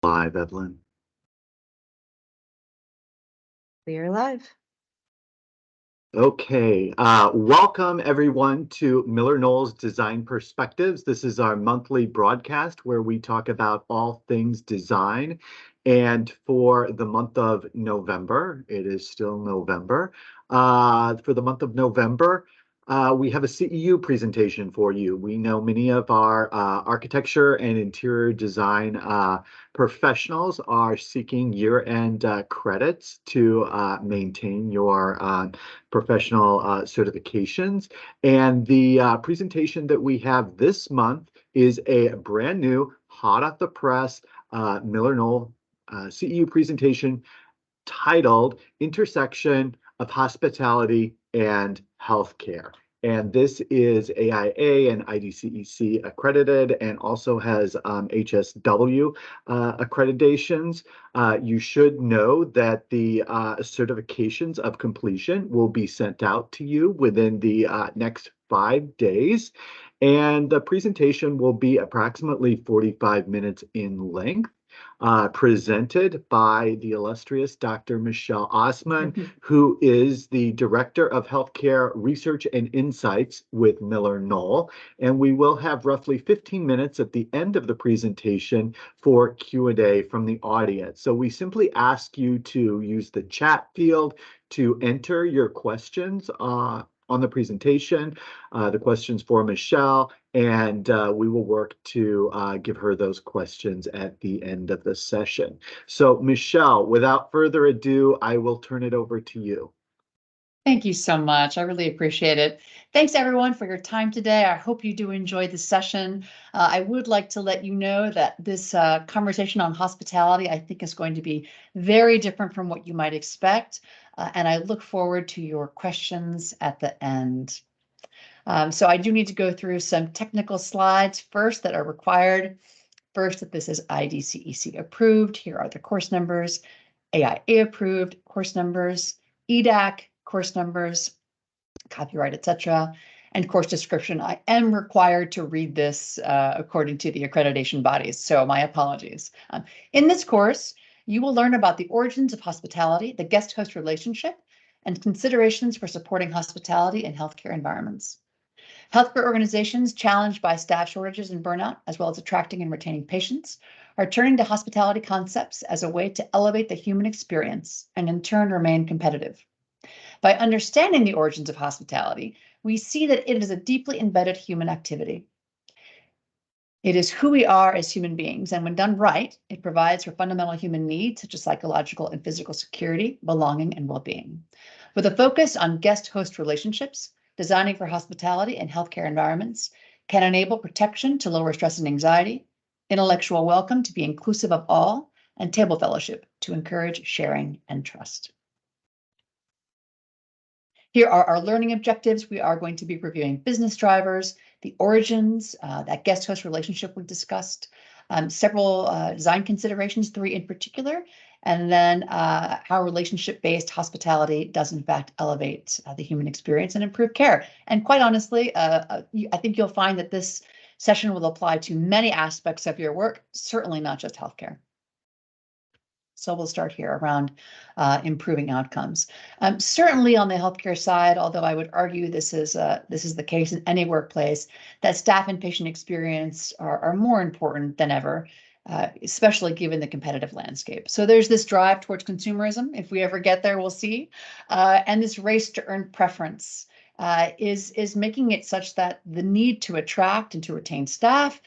Live, Evelyn. We are live. Okay, welcome everyone to MillerKnoll's Design Perspectives. This is our monthly broadcast where we talk about all things design. And for the month of November, it is still November. For the month of November, we have a CEU presentation for you. We know many of our architecture and interior design professionals are seeking year-end credits to maintain your professional certifications. And the presentation that we have this month is a brand new, hot off the press MillerKnoll CEU presentation titled Intersection of Hospitality and Healthcare. And this is AIA and IDCEC accredited and also has HSW accreditations. You should know that the certifications of completion will be sent out to you within the next 5 days. And the presentation will be approximately 45 minutes in length. Presented by the illustrious Dr. Michelle Osman, who is the Director of Healthcare Research and Insights with MillerKnoll. And we will have roughly 15 minutes at the end of the presentation for Q&A from the audience. So we simply ask you to use the chat field to enter your questions on the presentation, the questions for Michelle, and we will work to give her those questions at the end of the session. So Michelle, without further ado, I will turn it over to you. Thank you so much. I really appreciate it. Thanks everyone for your time today. I hope you do enjoy the session. I would like to let you know that this conversation on hospitality, I think, is going to be very different from what you might expect. And I look forward to your questions at the end. So I do need to go through some technical slides first that are required. First, that this is IDCEC approved. Here are the course numbers, AIA approved course numbers, EDAC course numbers, copyright, etc., and course description. I am required to read this according to the accreditation bodies, so my apologies. In this course, you will learn about the origins of hospitality, the guest-host relationship, and considerations for supporting hospitality in healthcare environments. Healthcare organizations challenged by staff shortages and burnout, as well as attracting and retaining patients, are turning to hospitality concepts as a way to elevate the human experience and in turn remain competitive. By understanding the origins of hospitality, we see that it is a deeply embedded human activity. It is who we are as human beings, and when done right, it provides for fundamental human needs such as psychological and physical security, belonging, and well-being. With a focus on guest-host relationships, designing for hospitality and healthcare environments can enable protection to lower stress and anxiety, intellectual welcome to be inclusive of all, and table fellowship to encourage sharing and trust. Here are our learning objectives. We are going to be reviewing business drivers, the origins, that guest host relationship we discussed, several design considerations, 3 in particular, and then how relationship-based hospitality does in fact elevate the human experience and improve care. And quite honestly, I think you'll find that this session will apply to many aspects of your work, certainly not just healthcare. So we'll start here around improving outcomes. Certainly on the healthcare side, although I would argue this is the case in any workplace, that staff and patient experience are more important than ever, especially given the competitive landscape. So there's this drive towards consumerism. If we ever get there, we'll see. And this race to earn preference is making it such that the need to attract and to retain staff,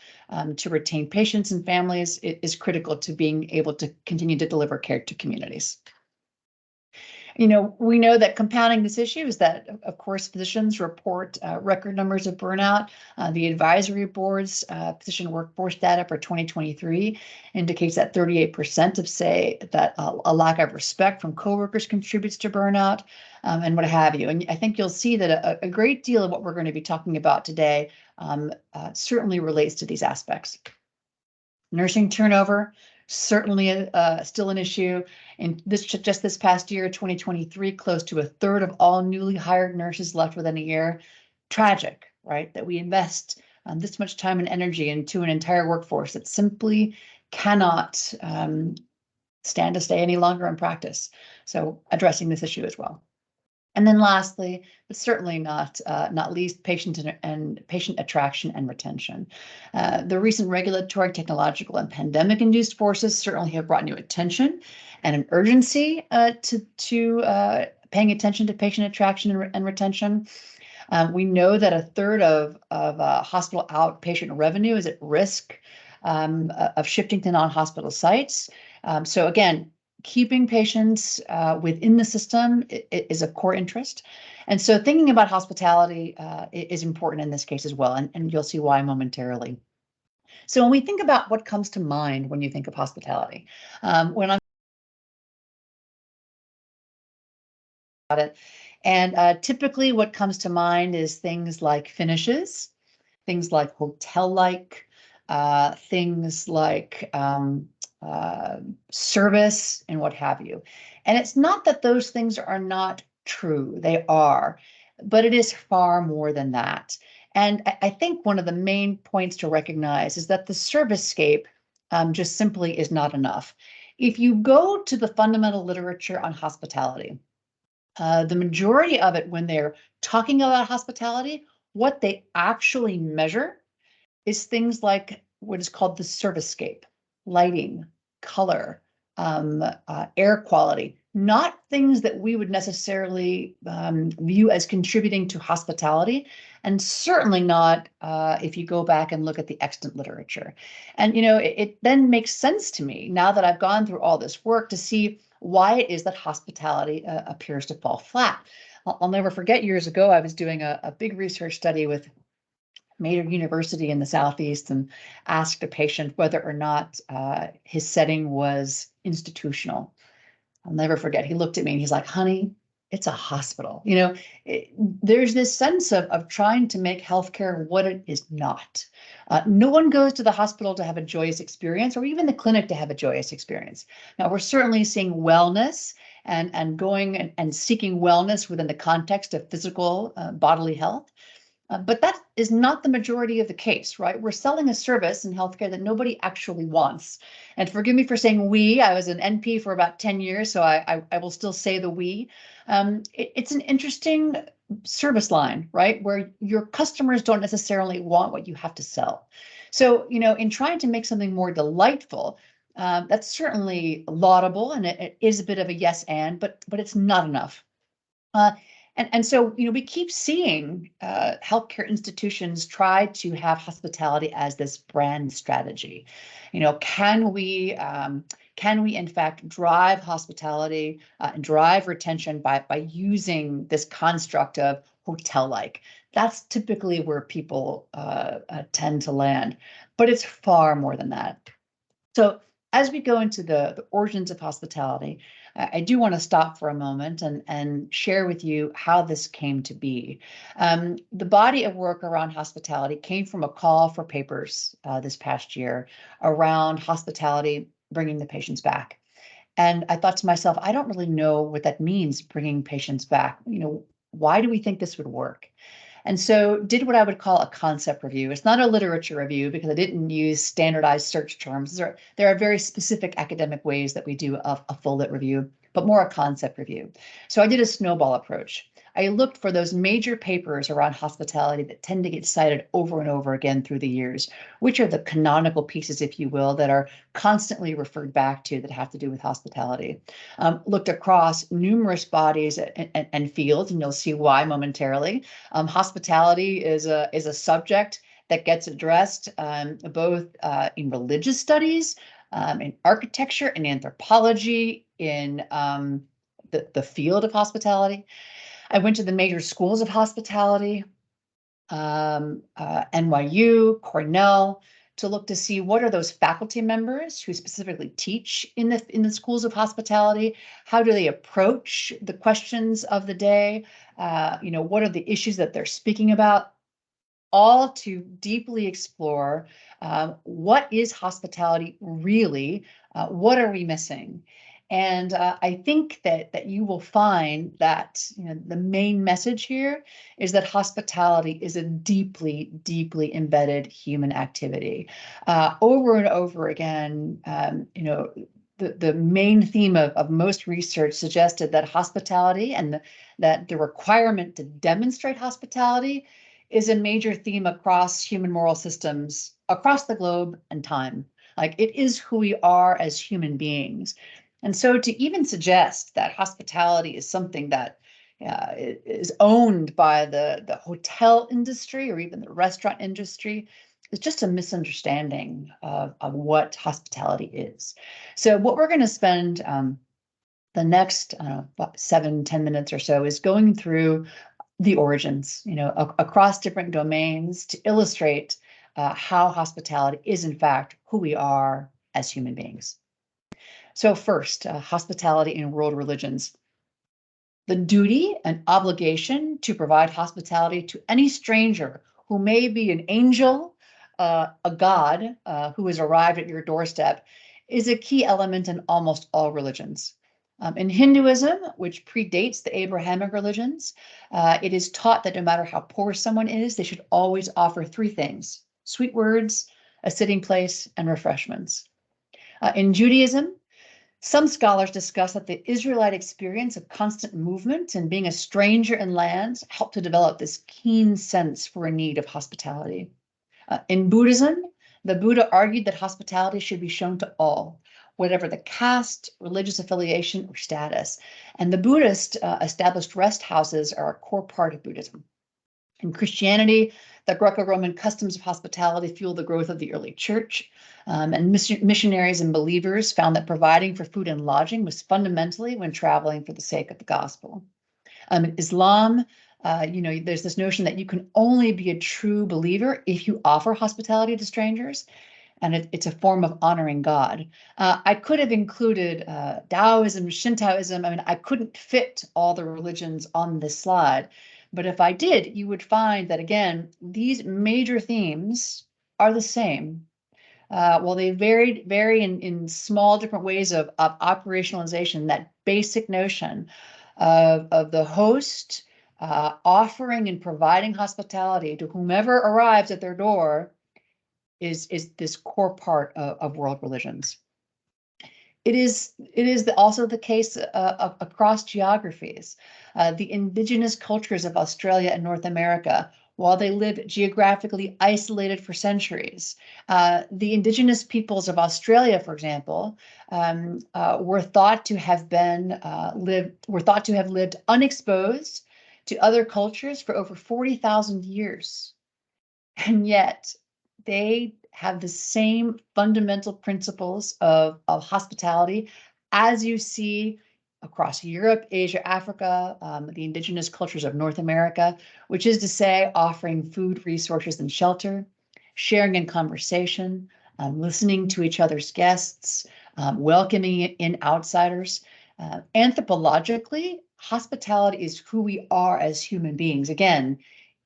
to retain patients and families is critical to being able to continue to deliver care to communities. You know, we know that compounding this issue is that, of course, physicians report record numbers of burnout. The advisory board's physician workforce data for 2023 indicates that 38% of say that a lack of respect from coworkers contributes to burnout, and what have you. And I think you'll see that a great deal of what we're going to be talking about today certainly relates to these aspects. Nursing turnover, certainly still an issue. And just this past year, 2023, close to a third of all newly hired nurses left within a year. Tragic, right? That we invest this much time and energy into an entire workforce that simply cannot stand to stay any longer in practice. So addressing this issue as well. And then lastly, but certainly not least, patient attraction and retention. The recent regulatory, technological, and pandemic-induced forces certainly have brought new attention and an urgency to paying attention to patient attraction and retention. We know that a third of hospital outpatient revenue is at risk of shifting to non-hospital sites. So again, keeping patients within the system is a core interest. And so thinking about hospitality is important in this case as well, and you'll see why momentarily. So when we think about what comes to mind when you think of hospitality, when I'm about it, and typically what comes to mind is things like finishes, things like hotel-like, things like service and what have you. And it's not that those things are not true, they are, but it is far more than that. And I think one of the main points to recognize is that the service-scape just simply is not enough. If you go to the fundamental literature on hospitality, the majority of it, when they're talking about hospitality, what they actually measure is things like what is called the service-scape, lighting, color, air quality, not things that we would necessarily view as contributing to hospitality, and certainly not if you go back and look at the extant literature. And it then makes sense to me now that I've gone through all this work to see why it is that hospitality appears to fall flat. I'll never forget years ago, I was doing a big research study with major university in the Southeast and asked a patient whether or not his setting was institutional. I'll never forget. He looked at me and he's like, "Honey, it's a hospital." There's this sense of trying to make healthcare what it is not. No one goes to the hospital to have a joyous experience, or even the clinic to have a joyous experience. Now, we're certainly seeing wellness and going and seeking wellness within the context of physical bodily health. But that is not the majority of the case, right? We're selling a service in healthcare that nobody actually wants. And forgive me for saying we. I was an NP for about 10 years, so I will still say the we. It's an interesting service line, right? Where your customers don't necessarily want what you have to sell. So, in trying to make something more delightful, that's certainly laudable, and it is a bit of a yes and, but it's not enough. And so, we keep seeing healthcare institutions try to have hospitality as this brand strategy. Can we in fact drive hospitality and drive retention by using this construct of hotel-like? That's typically where people tend to land, but it's far more than that. So as we go into the origins of hospitality, I do want to stop for a moment and share with you how this came to be. The body of work around hospitality came from a call for papers this past year around hospitality, bringing the patients back. And I thought to myself, I don't really know what that means, bringing patients back. Why do we think this would work? And so did what I would call a concept review. It's not a literature review because I didn't use standardized search terms. There are very specific academic ways that we do a full lit review, but more a concept review. So I did a snowball approach. I looked for those major papers around hospitality that tend to get cited over and over again through the years, which are the canonical pieces, if you will, that are constantly referred back to that have to do with hospitality. Looked across numerous bodies and fields, and you'll see why momentarily. Hospitality is a subject that gets addressed both in religious studies, in architecture, in anthropology, in the field of hospitality. I went to the major schools of hospitality, NYU, Cornell, to look to see what are those faculty members who specifically teach in the schools of hospitality. How do they approach the questions of the day? What are the issues that they're speaking about? All to deeply explore what is hospitality really? What are we missing? And I think that you will find that the main message here is that hospitality is a deeply, deeply embedded human activity. Over and over again, the main theme of most research suggested that hospitality and that the requirement to demonstrate hospitality is a major theme across human moral systems across the globe and time. Like, it is who we are as human beings. And so to even suggest that hospitality is something that is owned by the hotel industry or even the restaurant industry is just a misunderstanding of what hospitality is. So what we're going to spend the next 7-10 minutes or so is going through the origins, across different domains to illustrate how hospitality is in fact who we are as human beings. So first, hospitality in world religions. The duty and obligation to provide hospitality to any stranger who may be an angel, a god who has arrived at your doorstep, is a key element in almost all religions. In Hinduism, which predates the Abrahamic religions, it is taught that no matter how poor someone is, they should always offer three things: sweet words, a sitting place, and refreshments. In Judaism, some scholars discuss that the Israelite experience of constant movement and being a stranger in lands helped to develop this keen sense for a need of hospitality. In Buddhism, the Buddha argued that hospitality should be shown to all, whatever the caste, religious affiliation, or status. And the Buddhist established rest houses are a core part of Buddhism. In Christianity, the Greco-Roman customs of hospitality fueled the growth of the early church, and missionaries and believers found that providing for food and lodging was fundamentally when traveling for the sake of the gospel. In Islam, there's this notion that you can only be a true believer if you offer hospitality to strangers, and it's a form of honoring God. I could have included Taoism, Shintoism. I mean, I couldn't fit all the religions on this slide. But if I did, you would find that, again, these major themes are the same. While they vary in small different ways of operationalization, that basic notion of the host offering and providing hospitality to whomever arrives at their door is this core part of world religions. It is also the case across geographies. The indigenous cultures of Australia and North America, while they lived geographically isolated for centuries, the indigenous peoples of Australia, for example, were thought to have lived unexposed to other cultures for over 40,000 years, and yet they have the same fundamental principles of hospitality as you see across Europe, Asia, Africa, the indigenous cultures of North America, which is to say offering food, resources, and shelter, sharing in conversation, listening to each other's guests, welcoming in outsiders. Anthropologically, hospitality is who we are as human beings. Again,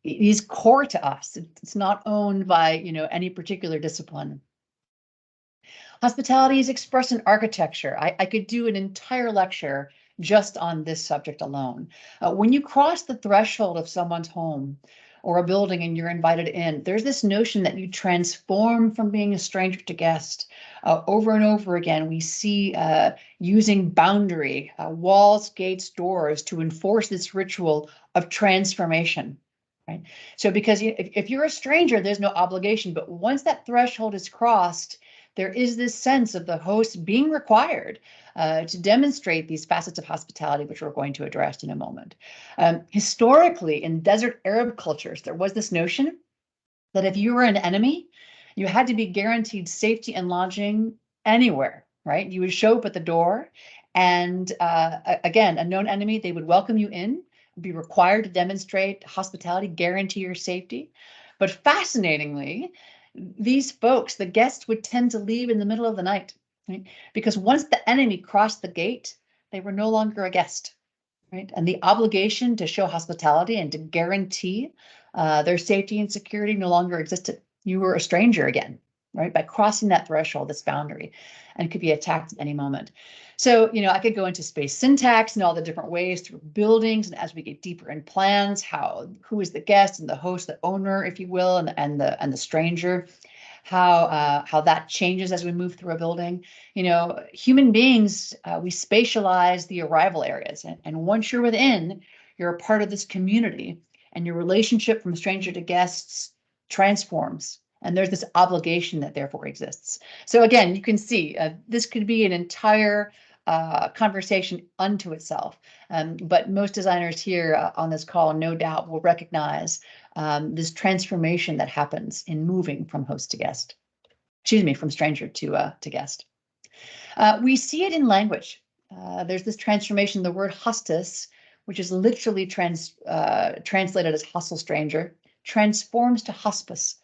it is core to us. It's not owned by any particular discipline. Hospitality is expressed in architecture. I could do an entire lecture just on this subject alone. When you cross the threshold of someone's home or a building and you're invited in, there's this notion that you transform from being a stranger to guest. Over and over again, we see using boundary, walls, gates, doors to enforce this ritual of transformation. Right. So because if you're a stranger, there's no obligation. But once that threshold is crossed, there is this sense of the host being required to demonstrate these facets of hospitality, which we're going to address in a moment. Historically, in desert Arab cultures, there was this notion that if you were an enemy, you had to be guaranteed safety and lodging anywhere, right? You would show up at the door, and again, a known enemy, they would welcome you in, be required to demonstrate hospitality, guarantee your safety. But fascinatingly, these folks, the guests, would tend to leave in the middle of the night, right? Because once the enemy crossed the gate, they were no longer a guest, right? And the obligation to show hospitality and to guarantee their safety and security no longer existed. You were a stranger again. right? By crossing that threshold, this boundary, and could be attacked at any moment. So, I could go into space syntax and all the different ways through buildings, and as we get deeper in plans, who is the guest and the host, the owner, if you will, and the stranger, how that changes as we move through a building. Human beings, we spatialize the arrival areas, and once you're within, you're a part of this community, and your relationship from stranger to guests transforms. And there's this obligation that therefore exists. So again, you can see this could be an entire conversation unto itself. But most designers here on this call, no doubt, will recognize this transformation that happens in moving from host to guest. Excuse me, from stranger to guest. We see it in language. There's this transformation. The word hostis, which is literally translated as hostile stranger, transforms to hospice,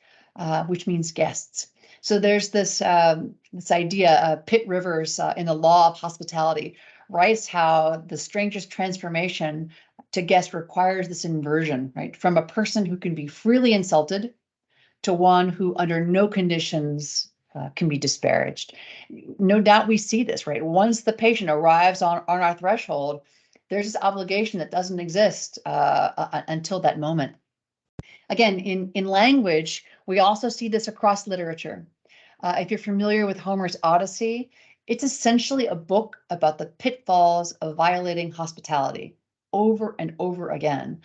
which means guests. So there's this idea, Pitt Rivers in the Law of Hospitality writes how the stranger's transformation to guest requires this inversion, right? From a person who can be freely insulted to one who under no conditions can be disparaged. No doubt we see this, right? Once the patient arrives on our threshold, there's this obligation that doesn't exist until that moment. Again, in language, we also see this across literature. If you're familiar with Homer's Odyssey, it's essentially a book about the pitfalls of violating hospitality over and over again.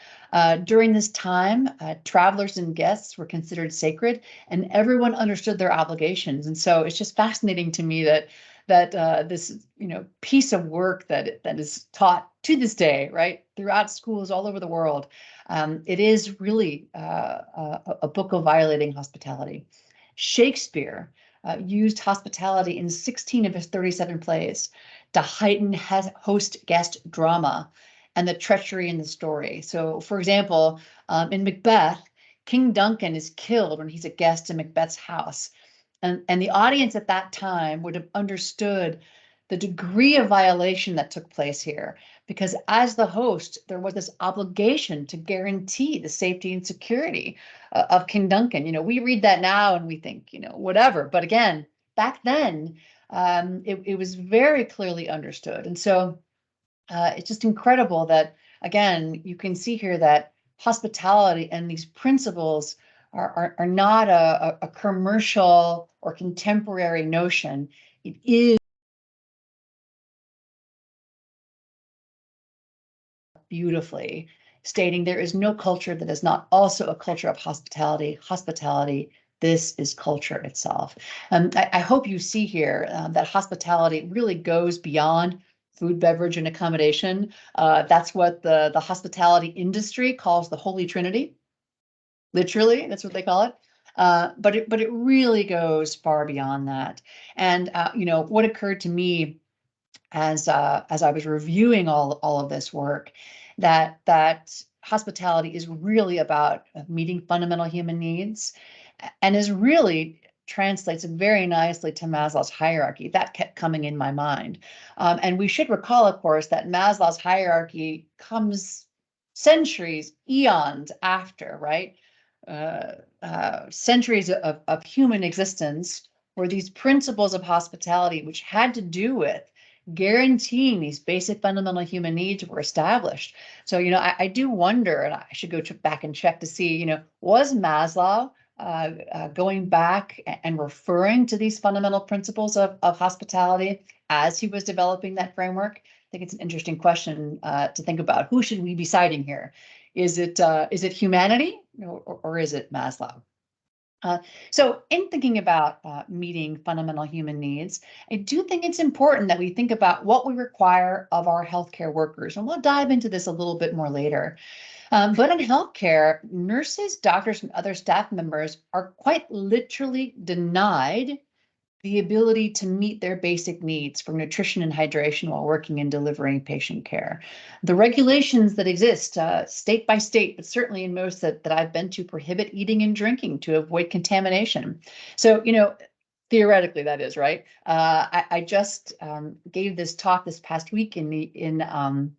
During this time, travelers and guests were considered sacred, and everyone understood their obligations. And so it's just fascinating to me that this piece of work that is taught to this day, right, throughout schools all over the world, it is really a book of violating hospitality. Shakespeare used hospitality in 16 of his 37 plays to heighten host-guest drama and the treachery in the story. So, for example, in Macbeth, King Duncan is killed when he's a guest in Macbeth's house. And the audience at that time would have understood the degree of violation that took place here, because as the host, there was this obligation to guarantee the safety and security of King Duncan. We read that now and we think, whatever. But again, back then, it was very clearly understood. And so it's just incredible that, again, you can see here that hospitality and these principles are not a commercial or contemporary notion. It is beautifully stating there is no culture that is not also a culture of hospitality. Hospitality, this is culture itself. I hope you see here that hospitality really goes beyond food, beverage, and accommodation. That's what the hospitality industry calls the Holy Trinity. Literally, that's what they call it. But it really goes far beyond that. And what occurred to me as I was reviewing all of this work, that hospitality is really about meeting fundamental human needs, and is really translates very nicely to Maslow's hierarchy. That kept coming in my mind. And we should recall, of course, that Maslow's hierarchy comes centuries, eons after, right? Centuries of human existence, where these principles of hospitality, which had to do with guaranteeing these basic fundamental human needs, were established. So, I do wonder, and I should go back and check to see, was Maslow going back and referring to these fundamental principles of hospitality as he was developing that framework? I think it's an interesting question to think about. Who should we be citing here? Is it humanity, or is it Maslow? So in thinking about meeting fundamental human needs, I do think it's important that we think about what we require of our healthcare workers. And we'll dive into this a little bit more later. But in healthcare, nurses, doctors, and other staff members are quite literally denied the ability to meet their basic needs for nutrition and hydration while working and delivering patient care. The regulations that exist state by state, but certainly in most that I've been to, prohibit eating and drinking to avoid contamination. So, theoretically, that is right. I just gave this talk this past week in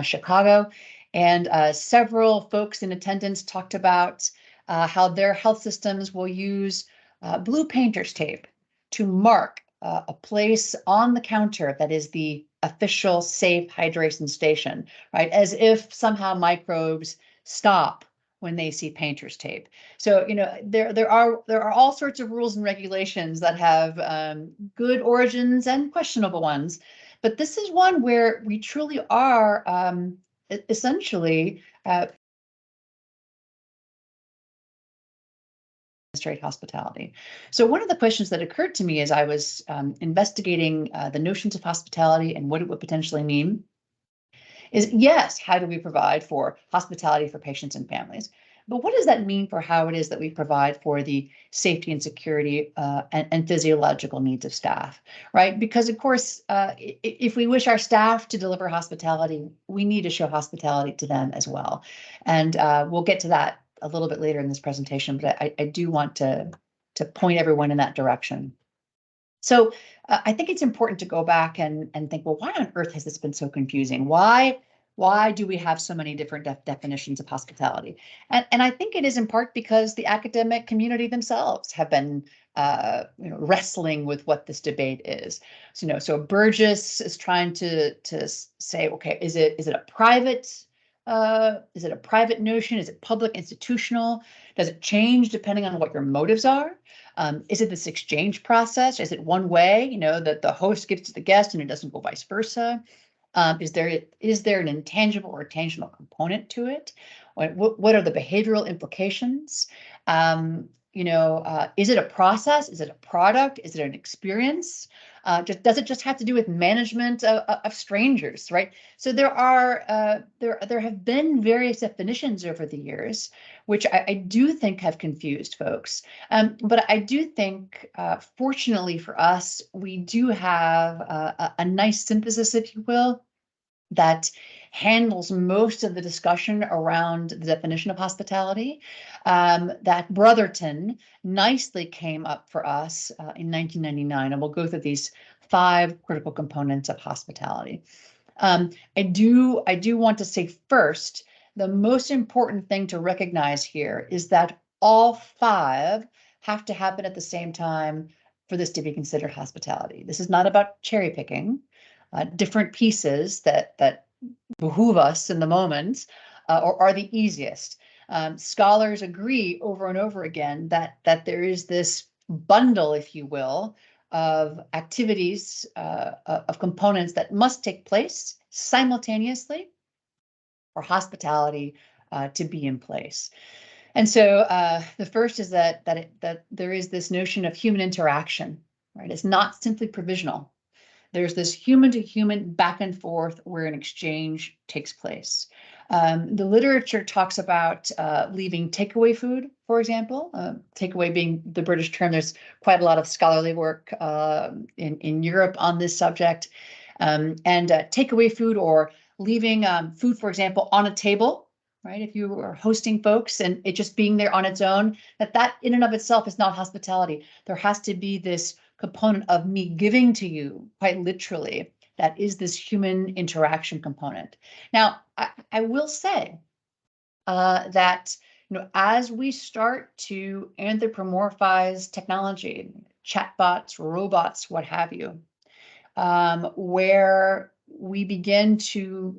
Chicago, and several folks in attendance talked about how their health systems will use blue painter's tape to mark a place on the counter that is the official safe hydration station, right? As if somehow microbes stop when they see painter's tape. So, there are all sorts of rules and regulations that have good origins and questionable ones, but this is one where we truly are essentially demonstrate hospitality. So one of the questions that occurred to me as I was investigating the notions of hospitality and what it would potentially mean is, yes, how do we provide for hospitality for patients and families? But what does that mean for how it is that we provide for the safety and security and physiological needs of staff, right? Because of course, if we wish our staff to deliver hospitality, we need to show hospitality to them as well. And we'll get to that a little bit later in this presentation, but I do want to point everyone in that direction. So I think it's important to go back and think, well, why on earth has this been so confusing? Why do we have so many different definitions of hospitality? And I think it is in part because the academic community themselves have been wrestling with what this debate is. So Burgess is trying to say, okay, is it a private notion? Is it public, institutional? Does it change depending on what your motives are? Is it this exchange process? Is it one way, that the host gives to the guest and it doesn't go vice versa? Is there an intangible or tangible component to it? What are the behavioral implications? Is it a process? Is it a product? Is it an experience? Does it just have to do with management of strangers, right? So there have been various definitions over the years, which I do think have confused folks. But I do think, fortunately for us, we do have a nice synthesis, if you will, that handles most of the discussion around the definition of hospitality. That Brotherton nicely came up for us in 1999, and we'll go through these 5 critical components of hospitality. I do want to say first, the most important thing to recognize here is that all 5 have to happen at the same time for this to be considered hospitality. This is not about cherry picking. Different pieces that behoove us in the moment or are the easiest. Scholars agree over and over again that there is this bundle, if you will, of activities, of components that must take place simultaneously for hospitality to be in place. And so the first is that there is this notion of human interaction, right? It's not simply provisional. There's this human to human back and forth where an exchange takes place. The literature talks about leaving takeaway food, for example, takeaway being the British term. There's quite a lot of scholarly work in Europe on this subject. And takeaway food or leaving food, for example, on a table, right? If you are hosting folks and it just being there on its own, that in and of itself is not hospitality. There has to be this component of me giving to you, quite literally, that is this human interaction component. Now, I will say that as we start to anthropomorphize technology, chatbots, robots, what have you, where we begin to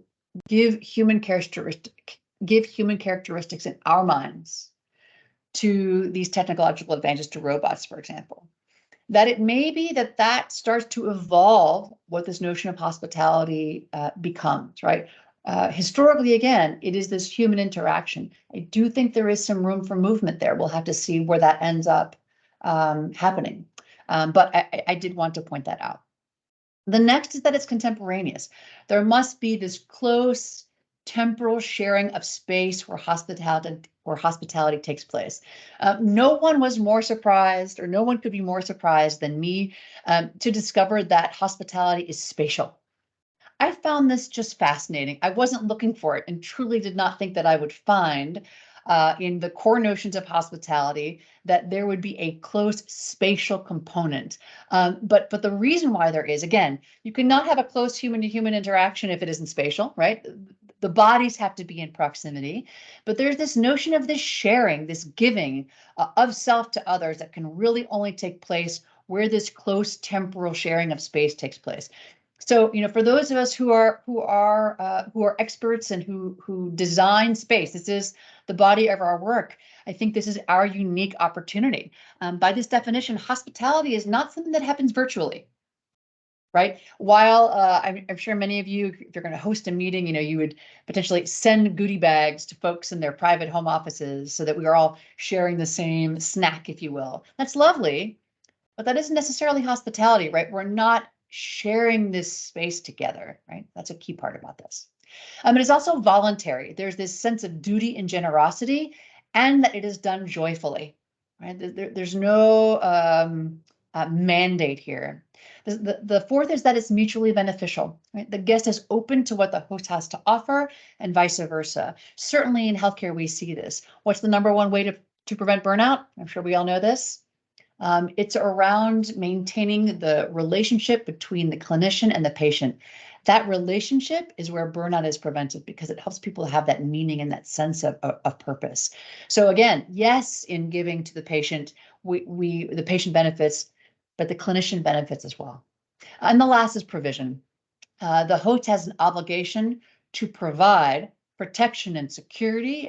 give human characteristics in our minds to these technological advances to robots, for example, that it may be that starts to evolve what this notion of hospitality becomes, right? Historically, again, it is this human interaction. I do think there is some room for movement there. We'll have to see where that ends up happening. But I did want to point that out. The next is that it's contemporaneous. There must be this close temporal sharing of space where hospitality takes place. No one was more surprised, or no one could be more surprised than me to discover that hospitality is spatial. I found this just fascinating. I wasn't looking for it and truly did not think that I would find in the core notions of hospitality that there would be a close spatial component. But the reason why there is, again, you cannot have a close human-to-human interaction if it isn't spatial, right? The bodies have to be in proximity, but there's this notion of this sharing, this giving of self to others that can really only take place where this close temporal sharing of space takes place. So, for those of us who are experts and who design space, this is the body of our work. I think this is our unique opportunity. By this definition, hospitality is not something that happens virtually. Right. While I'm sure many of you, if you're going to host a meeting, you would potentially send goodie bags to folks in their private home offices so that we are all sharing the same snack, if you will. That's lovely, but that isn't necessarily hospitality, right? We're not sharing this space together, right? That's a key part about this. It is also voluntary. There's this sense of duty and generosity, and that it is done joyfully, right? There's no mandate here. The fourth is that it's mutually beneficial, right? The guest is open to what the host has to offer and vice versa. Certainly in healthcare, we see this. What's the number one way to prevent burnout? I'm sure we all know this. It's around maintaining the relationship between the clinician and the patient. That relationship is where burnout is prevented because it helps people have that meaning and that sense of purpose. So again, yes, in giving to the patient, the patient benefits, but the clinician benefits as well. And the last is provision. The host has an obligation to provide protection and security,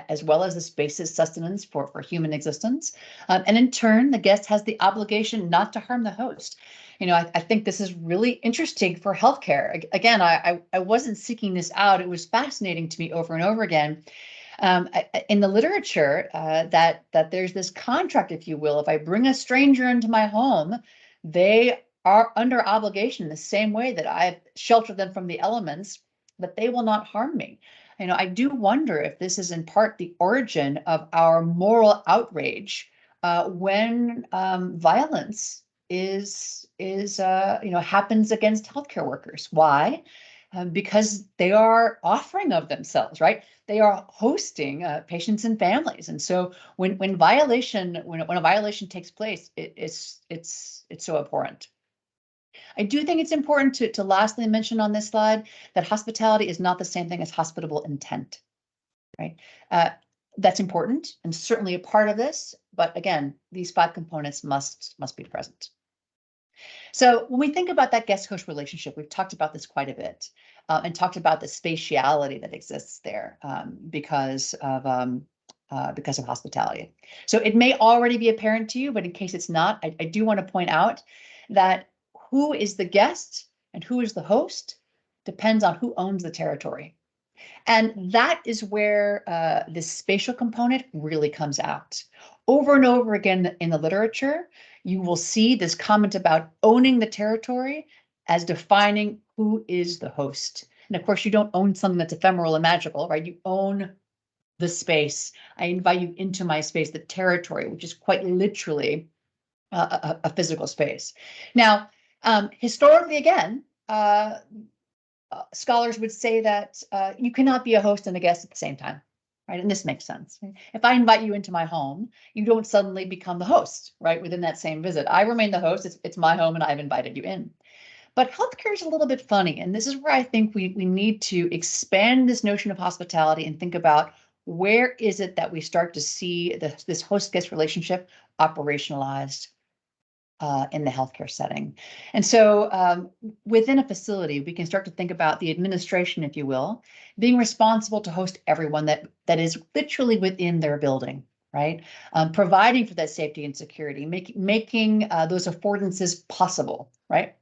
as well as the space's sustenance for human existence. And in turn, the guest has the obligation not to harm the host. I think this is really interesting for healthcare. Again, I wasn't seeking this out. It was fascinating to me over and over again. In the literature, that there's this contract, if you will. If I bring a stranger into my home, they are under obligation the same way that I've sheltered them from the elements, that they will not harm me. I do wonder if this is in part the origin of our moral outrage when violence happens against healthcare workers. Why? Because they are offering of themselves, right? They are hosting patients and families, and so when a violation takes place, it's so abhorrent. I do think it's important to lastly mention on this slide that hospitality is not the same thing as hospitable intent, right? That's important and certainly a part of this, but again, these 5 components must be present. So when we think about that guest-host relationship, we've talked about this quite a bit and talked about the spatiality that exists there because of hospitality. So it may already be apparent to you, but in case it's not, I do want to point out that who is the guest and who is the host depends on who owns the territory. And that is where this spatial component really comes out. Over and over again in the literature, you will see this comment about owning the territory as defining who is the host. And of course, you don't own something that's ephemeral and magical, right? You own the space. I invite you into my space, the territory, which is quite literally a physical space. Now, historically, again, scholars would say that you cannot be a host and a guest at the same time, right? And this makes sense. If I invite you into my home, you don't suddenly become the host, right? Within that same visit, I remain the host. It's my home and I've invited you in. But healthcare is a little bit funny. And this is where I think we need to expand this notion of hospitality and think about where is it that we start to see this host-guest relationship operationalized in the healthcare setting. And so within a facility, we can start to think about the administration, if you will, being responsible to host everyone that is literally within their building, right? Providing for that safety and security, making those affordances possible, right?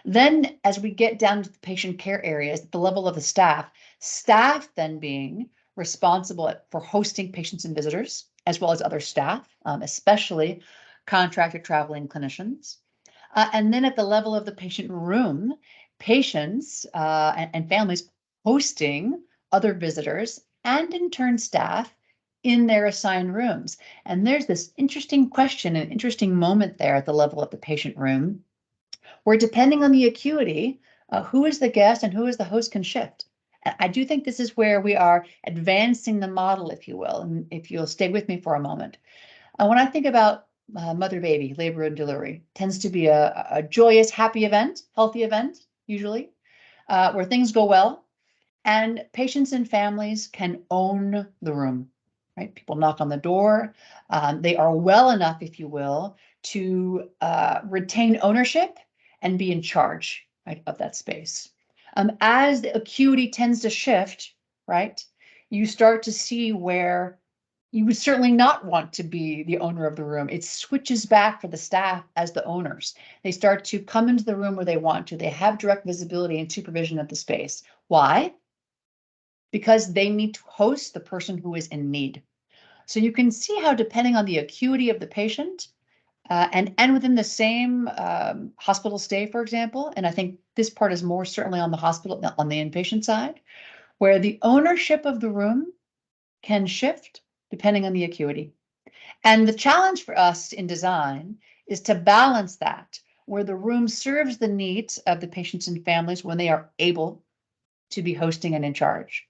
Then as we get down to the patient care areas, at the level of the staff then being responsible for hosting patients and visitors, as well as other staff, especially contracted traveling clinicians. And then at the level of the patient room, patients and families hosting other visitors and in turn staff in their assigned rooms. And there's this interesting question, an interesting moment there at the level of the patient room, where depending on the acuity, who is the guest and who is the host can shift. And I do think this is where we are advancing the model, if you will, and if you'll stay with me for a moment. When I think about mother-baby, labor and delivery, tends to be a joyous, happy event, healthy event, usually, where things go well, and patients and families can own the room, right? People knock on the door. They are well enough, if you will, to retain ownership and be in charge, right, of that space. As the acuity tends to shift, right, you start to see where you would certainly not want to be the owner of the room. It switches back for the staff as the owners. They start to come into the room where they want to. They have direct visibility and supervision of the space. Why? Because they need to host the person who is in need. So you can see how, depending on the acuity of the patient, and within the same hospital stay, for example, and I think this part is more certainly on the hospital, on the inpatient side, where the ownership of the room can shift depending on the acuity. And the challenge for us in design is to balance that, where the room serves the needs of the patients and families when they are able to be hosting and in charge,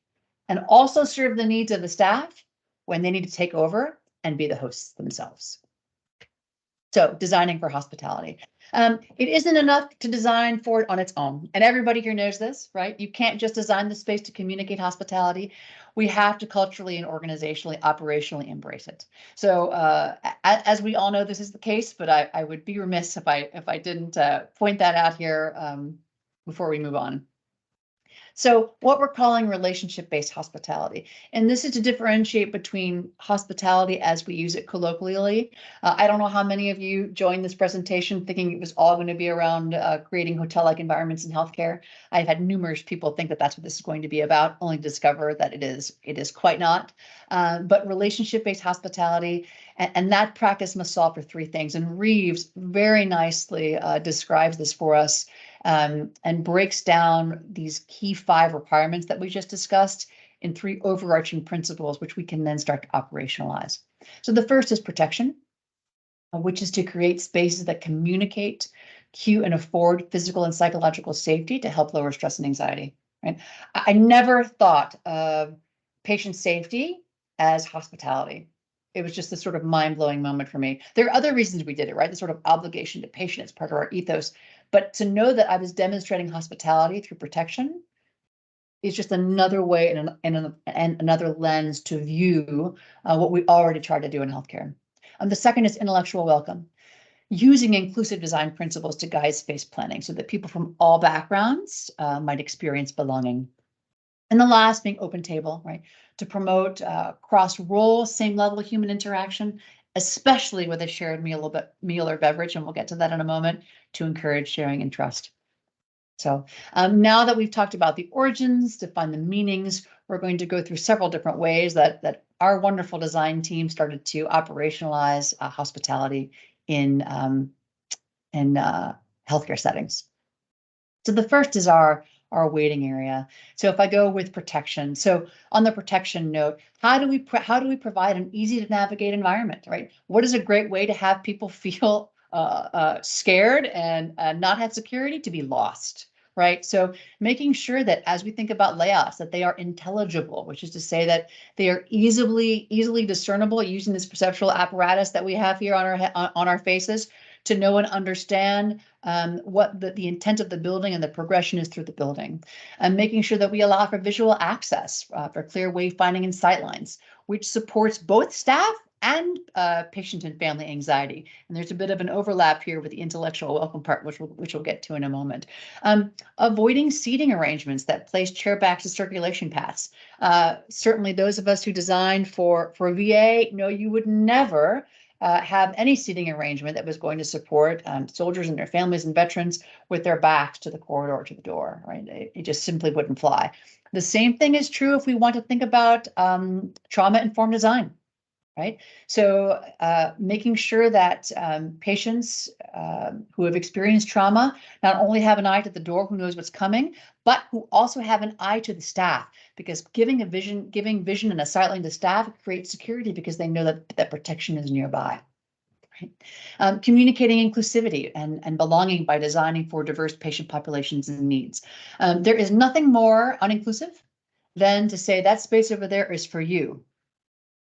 and also serve the needs of the staff when they need to take over and be the hosts themselves. So designing for hospitality. It isn't enough to design for it on its own. And everybody here knows this, right? You can't just design the space to communicate hospitality. We have to culturally and organizationally, operationally embrace it. So as we all know, this is the case, but I would be remiss if I didn't point that out here before we move on. So what we're calling relationship-based hospitality, and this is to differentiate between hospitality as we use it colloquially. I don't know how many of you joined this presentation thinking it was all going to be around creating hotel-like environments in healthcare. I've had numerous people think that that's what this is going to be about, only to discover that it is quite not. But relationship-based hospitality, and that practice must solve for three things. And Reeves very nicely describes this for us. And breaks down these key 5 requirements that we just discussed in 3 overarching principles, which we can then start to operationalize. So the first is protection, which is to create spaces that communicate, cue, and afford physical and psychological safety to help lower stress and anxiety. Right? I never thought of patient safety as hospitality. It was just this sort of mind-blowing moment for me. There are other reasons we did it, right? The sort of obligation to patient is part of our ethos. But to know that I was demonstrating hospitality through protection is just another way and another lens to view what we already try to do in healthcare. The second is intellectual welcome, using inclusive design principles to guide space planning so that people from all backgrounds might experience belonging. And the last being open table, right? To promote cross-role, same level of human interaction, especially with a shared meal or beverage, and we'll get to that in a moment, to encourage sharing and trust. So now that we've talked about the origins, define the meanings, we're going to go through several different ways that our wonderful design team started to operationalize hospitality in healthcare settings. So the first is our waiting area. So if I go with protection, so on the protection note, how do we provide an easy to navigate environment, right? What is a great way to have people feel scared and not have security? To be lost, right? So making sure that as we think about layouts, that they are intelligible, which is to say that they are easily discernible using this perceptual apparatus that we have here on our faces, to know and understand what the intent of the building and the progression is through the building, and making sure that we allow for visual access for clear wayfinding and sightlines, which supports both staff and patient and family anxiety. And there's a bit of an overlap here with the intellectual welcome part, which we'll get to in a moment. Avoiding seating arrangements that place chair backs to circulation paths. Certainly those of us who design for VA know you would never have any seating arrangement that was going to support soldiers and their families and veterans with their backs to the corridor, to the door, right? It just simply wouldn't fly. The same thing is true if we want to think about trauma-informed design, right? So making sure that patients who have experienced trauma not only have an eye to the door who knows what's coming, but who also have an eye to the staff, because giving vision and a sightline to staff creates security because they know that protection is nearby. Right? Communicating inclusivity and belonging by designing for diverse patient populations and needs. There is nothing more uninclusive then to say that space over there is for you,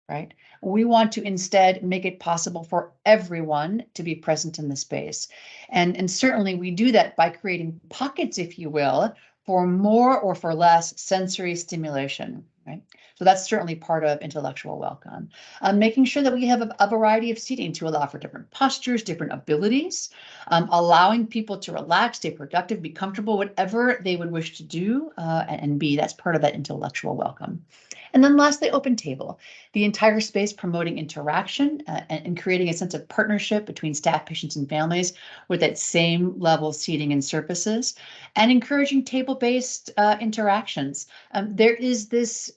right? We want to instead make it possible for everyone to be present in the space. And certainly we do that by creating pockets, if you will, for more or for less sensory stimulation, right? So that's certainly part of intellectual welcome. Making sure that we have a variety of seating to allow for different postures, different abilities, allowing people to relax, stay productive, be comfortable, whatever they would wish to do and be. That's part of that intellectual welcome. And then lastly, open table, the entire space promoting interaction and creating a sense of partnership between staff, patients, and families with that same level seating and surfaces, and encouraging table-based interactions. There is this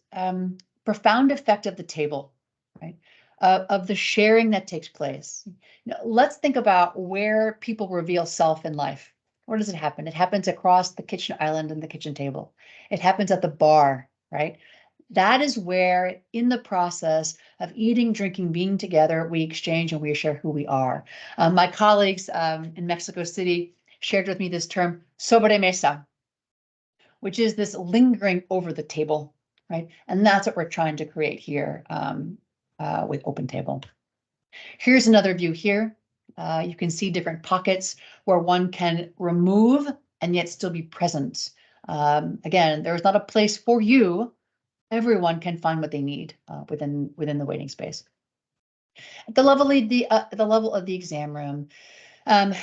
profound effect of the table, right? Of the sharing that takes place. Now, let's think about where people reveal self in life. Where does it happen? It happens across the kitchen island and the kitchen table. It happens at the bar, right? That is where, in the process of eating, drinking, being together, we exchange and we share who we are. My colleagues in Mexico City shared with me this term, sobremesa, which is this lingering over the table, right? And that's what we're trying to create here with Open Table. Here's another view here. You can see different pockets where one can remove and yet still be present. Again, there's not a place for you. Everyone can find what they need within the waiting space. At the level of the exam room,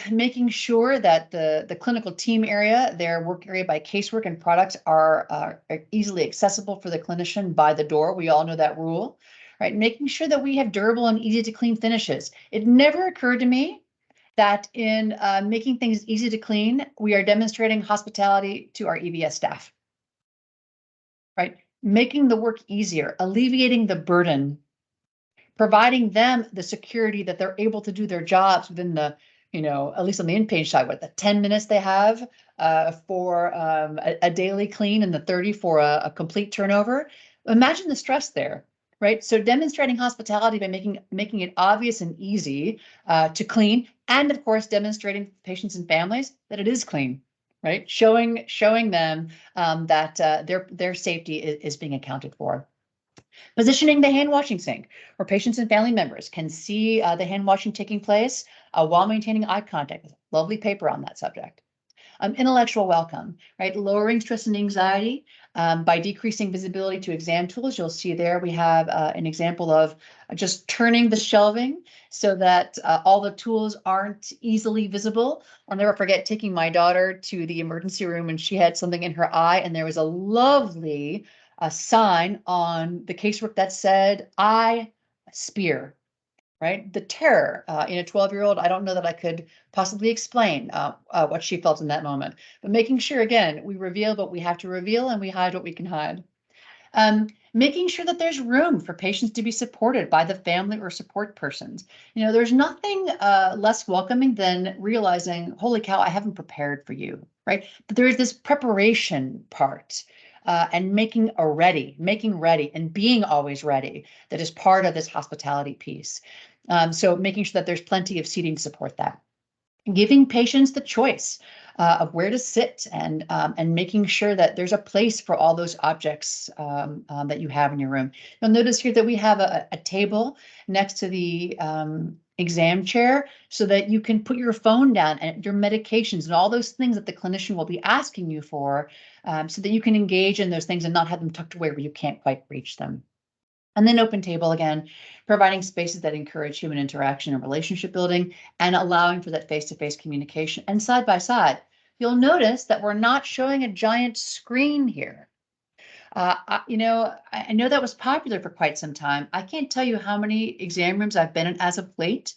making sure that the clinical team area, their work area by casework and products are easily accessible for the clinician by the door. We all know that rule, right? Making sure that we have durable and easy to clean finishes. It never occurred to me that in making things easy to clean, we are demonstrating hospitality to our EVS staff, right? Making the work easier, alleviating the burden, providing them the security that they're able to do their jobs within the, at least on the inpatient side, the 10 minutes they have for a daily clean and the 30 for a complete turnover. Imagine the stress there, right? So demonstrating hospitality by making it obvious and easy to clean, and of course, demonstrating to patients and families that it is clean, right? Showing them that their safety is being accounted for. Positioning the hand washing sink, where patients and family members can see the hand washing taking place while maintaining eye contact. Lovely paper on that subject. Intellectual welcome, right? Lowering stress and anxiety by decreasing visibility to exam tools. You'll see there we have an example of just turning the shelving so that all the tools aren't easily visible. I'll never forget taking my daughter to the emergency room and she had something in her eye and there was a lovely sign on the casework that said, "Eye spear." Right? The terror in a 12-year-old, I don't know that I could possibly explain what she felt in that moment. But making sure, again, we reveal what we have to reveal and we hide what we can hide. Making sure that there's room for patients to be supported by the family or support persons. There's nothing less welcoming than realizing, holy cow, I haven't prepared for you, right? But there is this preparation part. And making ready and being always ready that is part of this hospitality piece. So making sure that there's plenty of seating to support that. Giving patients the choice of where to sit and making sure that there's a place for all those objects that you have in your room. You'll notice here that we have a table next to the exam chair so that you can put your phone down and your medications and all those things that the clinician will be asking you for so that you can engage in those things and not have them tucked away where you can't quite reach them. And then Open Table, again, providing spaces that encourage human interaction and relationship building and allowing for that face-to-face communication. And side by side, you'll notice that we're not showing a giant screen here. I know that was popular for quite some time. I can't tell you how many exam rooms I've been in as of late.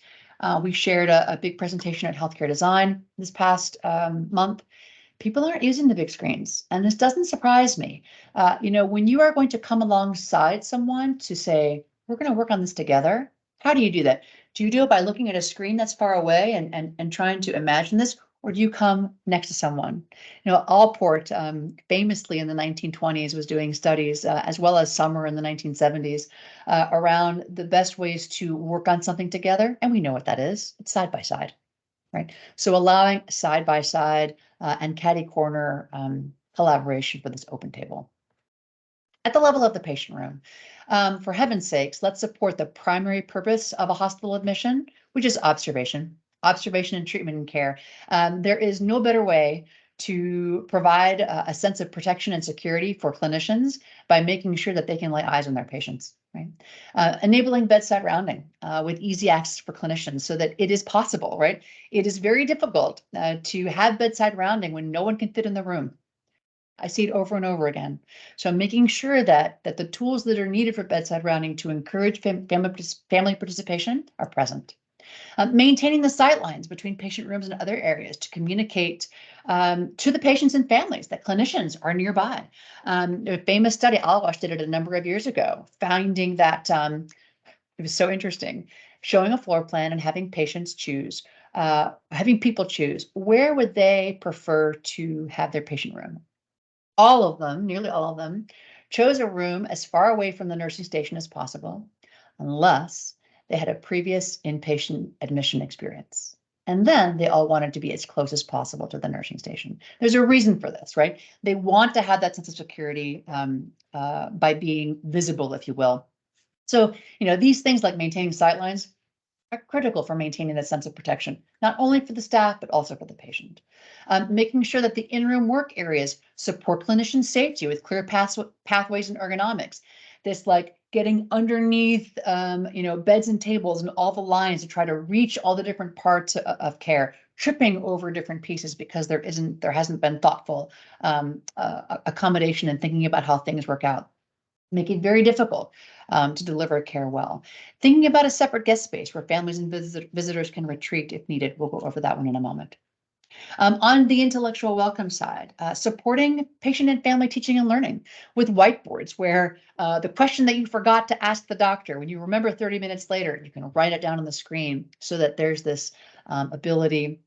We shared a big presentation at Healthcare Design this past month. People aren't using the big screens, and this doesn't surprise me. When you are going to come alongside someone to say, we're going to work on this together, how do you do that? Do you do it by looking at a screen that's far away and trying to imagine this, or do you come next to someone? Allport famously in the 1920s was doing studies, as well as Summer in the 1970s, around the best ways to work on something together, and we know what that is. It's side by side. Right. So allowing side by side and catty corner collaboration for this Open Table. at the level of the patient room. For heaven's sakes, let's support the primary purpose of a hospital admission, which is observation and treatment and care. There is no better way to provide a sense of protection and security for clinicians by making sure that they can lay eyes on their patients, right? Enabling bedside rounding with easy access for clinicians so that it is possible, right? It is very difficult to have bedside rounding when no one can fit in the room. I see it over and over again. So making sure that the tools that are needed for bedside rounding to encourage family participation are present. Maintaining the sight lines between patient rooms and other areas to communicate to the patients and families that clinicians are nearby. A famous study, Alwash did it a number of years ago, finding that it was so interesting, showing a floor plan and having patients choose, having people choose, where would they prefer to have their patient room? All of them, nearly all of them, chose a room as far away from the nursing station as possible, unless they had a previous inpatient admission experience. And then they all wanted to be as close as possible to the nursing station. There's a reason for this, right? They want to have that sense of security by being visible, if you will. So, these things like maintaining sightlines are critical for maintaining that sense of protection, not only for the staff, but also for the patient. Making sure that the in-room work areas support clinician safety with clear pathways and ergonomics. This like getting underneath, beds and tables and all the lines to try to reach all the different parts of care, tripping over different pieces because there hasn't been thoughtful accommodation and thinking about how things work out. Make it very difficult to deliver care well. Thinking about a separate guest space where families and visitors can retreat if needed. We'll go over that one in a moment. On the intellectual welcome side, supporting patient and family teaching and learning with whiteboards where the question that you forgot to ask the doctor, when you remember 30 minutes later, you can write it down on the screen so that there's this ability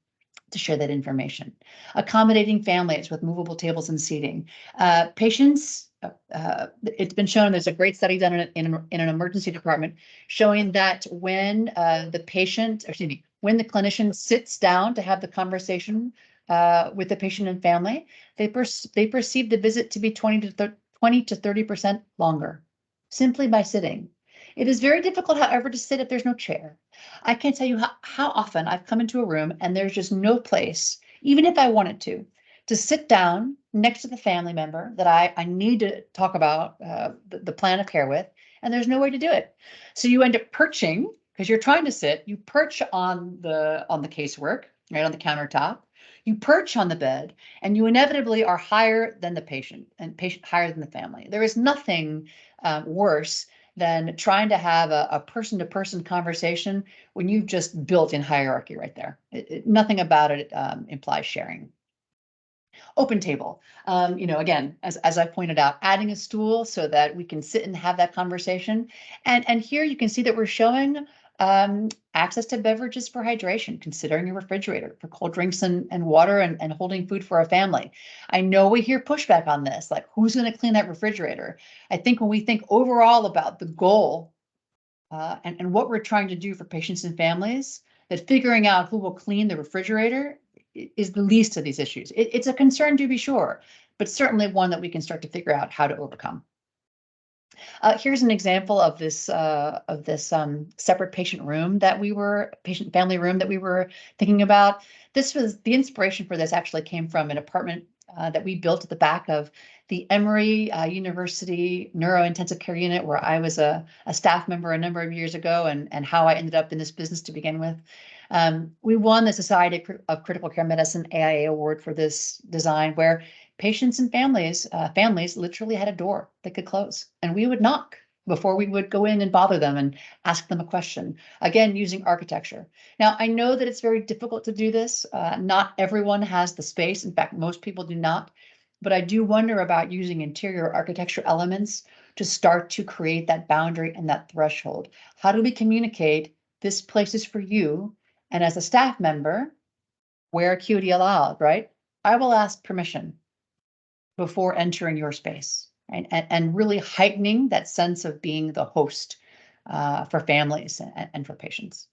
to share that information. Accommodating families with movable tables and seating. Patients, it's been shown, there's a great study done in an emergency department showing that when when the clinician sits down to have the conversation with the patient and family, they perceive the visit to be 20 to 30% longer simply by sitting. It is very difficult, however, to sit if there's no chair. I can't tell you how often I've come into a room and there's just no place, even if I wanted to sit down next to the family member that I need to talk about the plan of care with, and there's no way to do it. So you end up perching, because you're trying to sit, you perch on the casework, right on the countertop, you perch on the bed, and you inevitably are higher than the patient and patient higher than the family. There is nothing worse than trying to have a person-to-person conversation when you've just built in hierarchy right there. Nothing about it implies sharing. Open table, again, as I pointed out, adding a stool so that we can sit and have that conversation. And here you can see that we're showing access to beverages for hydration, considering a refrigerator for cold drinks and water and holding food for a family. I know we hear pushback on this, like who's going to clean that refrigerator? I think when we think overall about the goal and what we're trying to do for patients and families, that figuring out who will clean the refrigerator is the least of these issues. It's a concern to be sure, but certainly one that we can start to figure out how to overcome. Here's an example of this separate patient family room that we were thinking about. This was the inspiration for this actually came from an apartment that we built at the back of the Emory University Neurointensive Care Unit, where I was a staff member a number of years ago, and how I ended up in this business to begin with. We won the Society of Critical Care Medicine AIA award for this design, where patients and families literally had a door they could close, and we would knock before we would go in and bother them and ask them a question, again, using architecture. Now, I know that it's very difficult to do this. Not everyone has the space. In fact, most people do not. But I do wonder about using interior architecture elements to start to create that boundary and that threshold. How do we communicate this place is for you? And as a staff member, where acuity allowed, right? I will ask permission before entering your space, right? And really heightening that sense of being the host for families and for patients.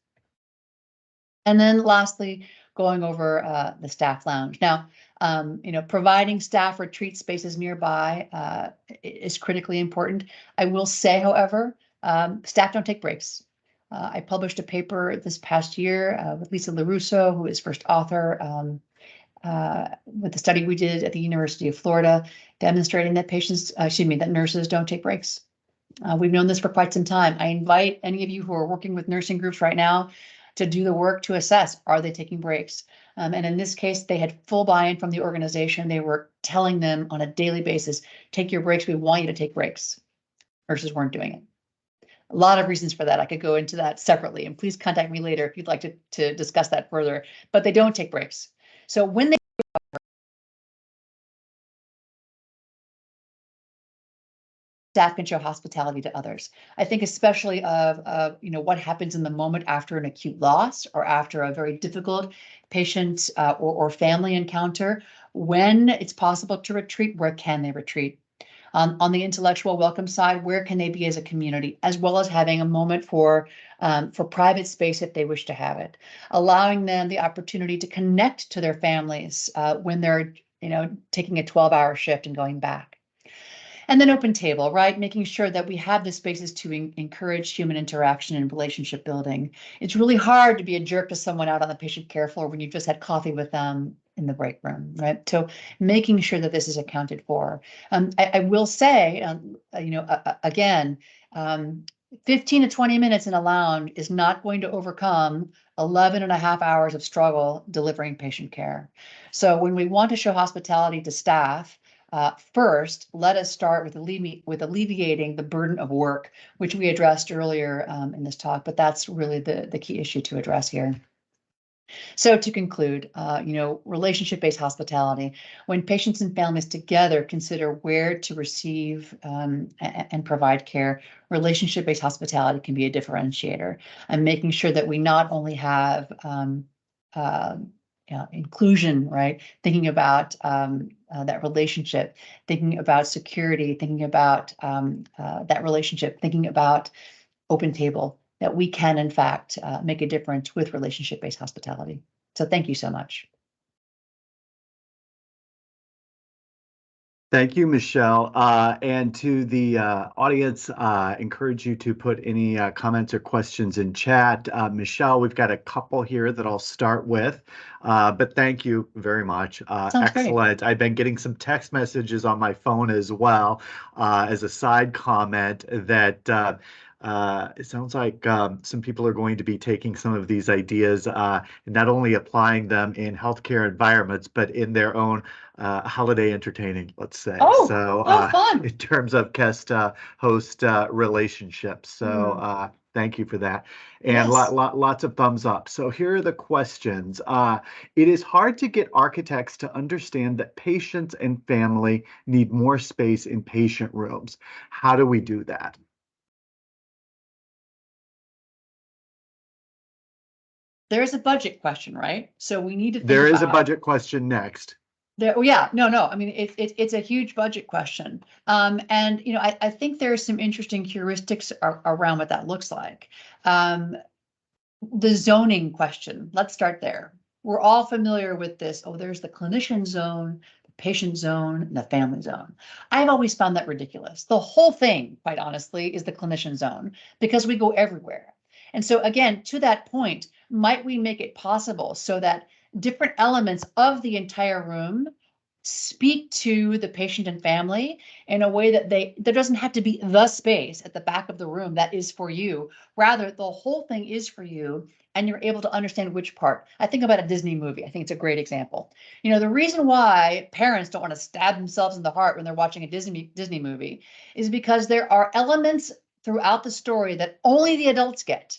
And then lastly, going over the staff lounge. Now, providing staff retreat spaces nearby is critically important. I will say, however, staff don't take breaks. I published a paper this past year with Lisa LaRusso, who is first author, with the study we did at the University of Florida, demonstrating that that nurses don't take breaks. We've known this for quite some time. I invite any of you who are working with nursing groups right now to do the work to assess, are they taking breaks? And in this case, they had full buy-in from the organization. They were telling them on a daily basis, take your breaks. We want you to take breaks. Nurses weren't doing it. A lot of reasons for that. I could go into that separately, and please contact me later if you'd like to discuss that further, but they don't take breaks. So when they staff can show hospitality to others. I think especially of what happens in the moment after an acute loss or after a very difficult patient or family encounter. When it's possible to retreat, where can they retreat? On the intellectual welcome side, where can they be as a community, as well as having a moment for private space if they wish to have it, allowing them the opportunity to connect to their families when they're taking a 12-hour shift and going back. And then open table, right? Making sure that we have the spaces to encourage human interaction and relationship building. It's really hard to be a jerk to someone out on the patient care floor when you've just had coffee with them in the break room, right? So making sure that this is accounted for. I will say, again, 15 to 20 minutes in a lounge is not going to overcome 11 and a half hours of struggle delivering patient care. So when we want to show hospitality to staff, first, let us start with alleviating the burden of work, which we addressed earlier in this talk, but that's really the key issue to address here. So to conclude, relationship-based hospitality, when patients and families together consider where to receive and provide care, relationship-based hospitality can be a differentiator, and making sure that we not only have inclusion, right? Thinking about that relationship, thinking about security, thinking about that relationship, thinking about open table, that we can, in fact, make a difference with relationship-based hospitality. So thank you so much. Thank you, Michelle. And to the audience, encourage you to put any comments or questions in chat. Michelle, we've got a couple here that I'll start with, but thank you very much. Excellent. Great. I've been getting some text messages on my phone as well as a side comment that it sounds like some people are going to be taking some of these ideas and not only applying them in healthcare environments, but in their own holiday entertaining, let's say. Fun. In terms of guest host relationships. So thank you for that. And yes. Lots of thumbs up. So here are the questions. It is hard to get architects to understand that patients and family need more space in patient rooms. How do we do that? There's a budget question, right? So we need to think There is a budget question next. Yeah, no. I mean, it's a huge budget question. And, I think there's some interesting heuristics around what that looks like. The zoning question, let's start there. We're all familiar with this. Oh, there's the clinician zone, the patient zone, and the family zone. I've always found that ridiculous. The whole thing, quite honestly, is the clinician zone because we go everywhere. And so again, to that point, might we make it possible so that different elements of the entire room speak to the patient and family in a way that there doesn't have to be the space at the back of the room that is for you. Rather, the whole thing is for you and you're able to understand which part. I think about a Disney movie. I think it's a great example. The reason why parents don't want to stab themselves in the heart when they're watching a Disney movie is because there are elements throughout the story that only the adults get.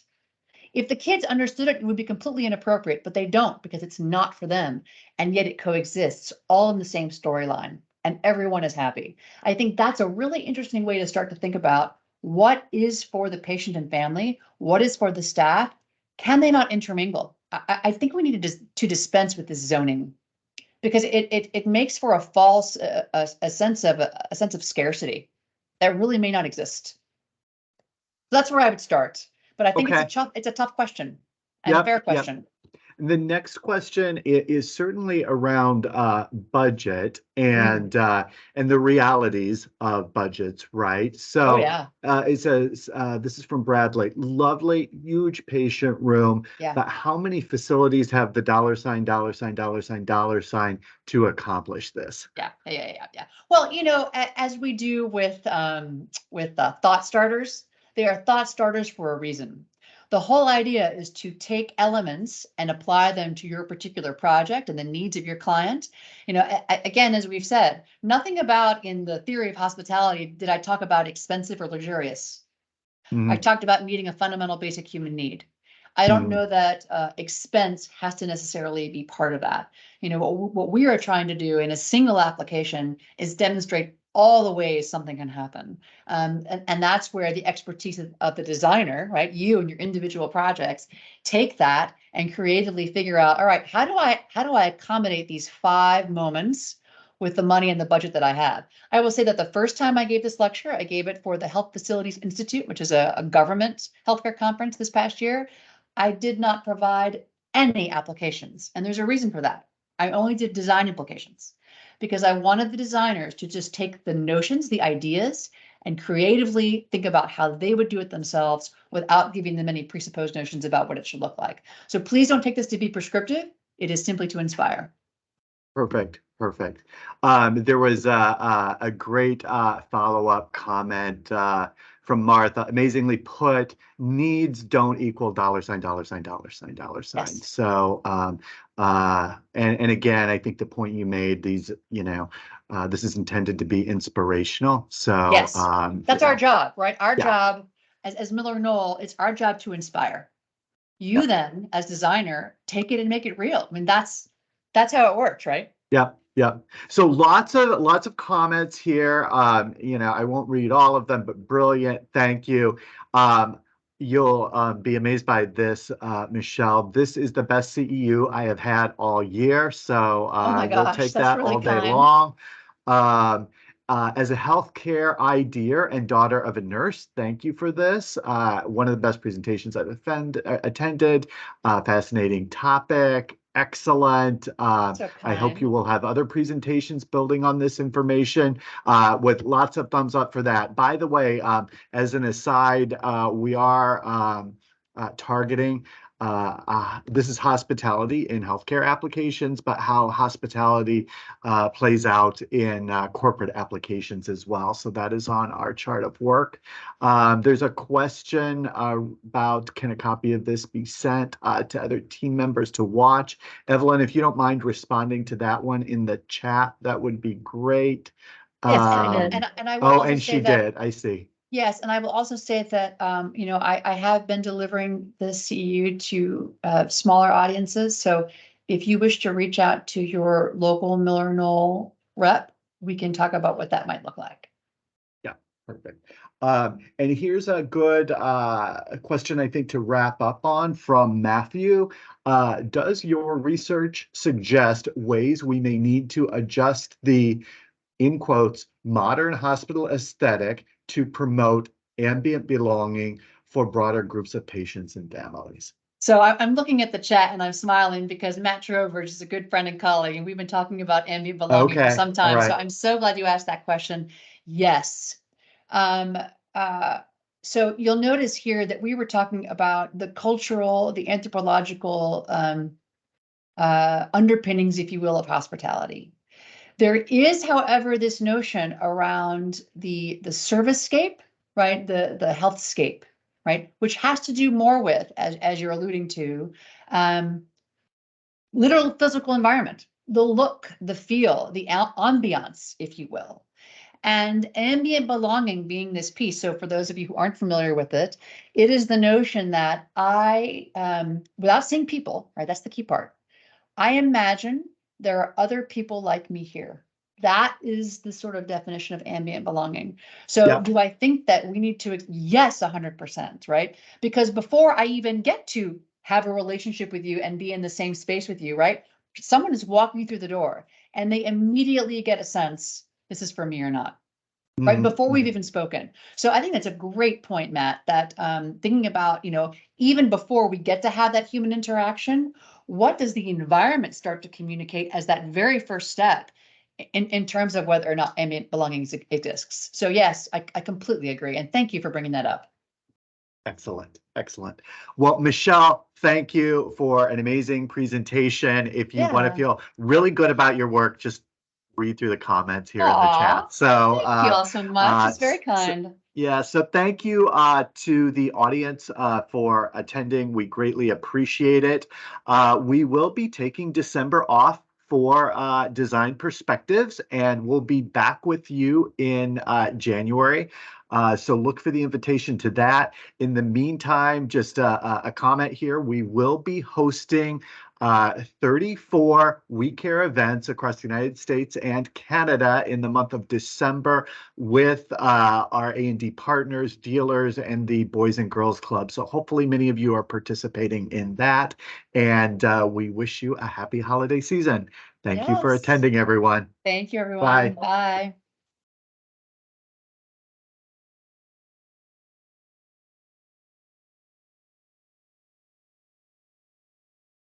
If the kids understood it, it would be completely inappropriate, but they don't because it's not for them. And yet it coexists all in the same storyline and everyone is happy. I think that's a really interesting way to start to think about what is for the patient and family, what is for the staff. Can they not intermingle? I think we need to dispense with this zoning because it makes for a false a sense of scarcity that really may not exist. So that's where I would start. But I think it's a tough question and a fair question. The next question is certainly around budget Mm. and the realities of budgets, right? Oh So yeah, it says this is from Bradley. Lovely, huge patient room, yeah. but how many facilities have the dollar sign, dollar sign, dollar sign, dollar sign to accomplish this? Yeah. Well, as we do with thought starters, they are thought starters for a reason. The whole idea is to take elements and apply them to your particular project and the needs of your client. Again, as we've said, nothing about in the theory of hospitality did I talk about expensive or luxurious. I Mhm. talked about meeting a fundamental basic human need. I don't Mhm. know that expense has to necessarily be part of that. What we are trying to do in a single application is demonstrate all the ways something can happen. And that's where the expertise of the designer, right? You and your individual projects take that and creatively figure out, all right, how do I accommodate these 5 moments with the money and the budget that I have? I will say that the first time I gave this lecture, I gave it for the Health Facilities Institute, which is a government healthcare conference this past year. I did not provide any applications, and there's a reason for that. I only did design implications because I wanted the designers to just take the notions, the ideas, and creatively think about how they would do it themselves without giving them any presupposed notions about what it should look like. So please don't take this to be prescriptive. It is simply to inspire. Perfect, perfect. There was a great follow-up comment from Martha. Amazingly put, needs don't equal dollar sign, dollar sign, dollar sign, dollar sign. Yes. So, and again, I think the point you made, this is intended to be inspirational. So, Yes. That's our job, right? Our yeah, job as MillerKnoll, it's our job to inspire. yeah. You then, as designer, take it and make it real. I mean, that's how it works, right? Yeah, yeah. So lots of comments here. I won't read all of them, but brilliant. Thank you. You'll be amazed by this, Michelle. This is the best CEU I have had all year. So Oh my we'll gosh, take that's that really all day kind. long. Um, as a healthcare idea and daughter of a nurse, thank you for this. One of the best presentations I've attended. Fascinating topic. Excellent. So I hope kind. you will have other presentations building on this information with lots of thumbs up for that. By the way, as an aside, we are targeting this is hospitality in healthcare applications, but how hospitality plays out in corporate applications as well. So that is on our chart of work. There's a question about, can a copy of this be sent to other team members to watch? Evelyn, if you don't mind responding to that one in the chat, that would be great. Yes, I did. and I will Oh, also and say she that did. I see. yes, and I will also say that I have been delivering the CEU to smaller audiences. So if you wish to reach out to your local MillerKnoll rep, we can talk about what that might look like. Yeah, perfect. And here's a good question, I think, to wrap up on from Matthew. Does your research suggest ways we may need to adjust the, in quotes, modern hospital aesthetic to promote ambient belonging for broader groups of patients and families? So I'm looking at the chat and I'm smiling because Matt Trover is a good friend and colleague, and we've been talking about ambient belonging for Okay, some all time. So right. I'm so glad you asked that question. Yes. Um, so you'll notice here that we were talking about the cultural, the anthropological underpinnings, if you will, of hospitality. There is, however, this notion around the service-scape, right? The healthscape, right? Which has to do more with, as you're alluding to, um, literal physical environment, the look, the feel, the ambiance, if you will. And ambient belonging being this piece. So for those of you who aren't familiar with it, it is the notion that without seeing people, right? That's the key part. I imagine there are other people like me here. That is the sort of definition of ambient belonging. So Yeah. do I think that we need to, yes, 100%, right? Because before I even get to have a relationship with you and be in the same space with you, right? Someone is walking through the door and they immediately get a sense, this is for me or not. right Mhm, before we've mhm. even spoken. So I think that's a great point, Matt, that thinking about, even before we get to have that human interaction, what does the environment start to communicate as that very first step in terms of whether or not ambient belonging exists? So yes, I completely agree. And thank you for bringing that up. Excellent, excellent. Well, Michelle, thank you for an amazing presentation. If you want to Yeah. feel really good about your work, just read through the comments here in the Aw, chat. So, thank you all so much. It's very kind. yeah, so thank you to the audience for attending. We greatly appreciate it. We will be taking December off for design perspectives, and we'll be back with you in January. So look for the invitation to that. In the meantime, just a comment here. We will be hosting 34 We Care events across the United States and Canada in the month of December with our A&D partners, dealers, and the Boys and Girls Club. So hopefully many of you are participating in that. And we wish you a happy holiday season. Thank you for Yes. attending, everyone. Thank you, everyone. Bye. Bye.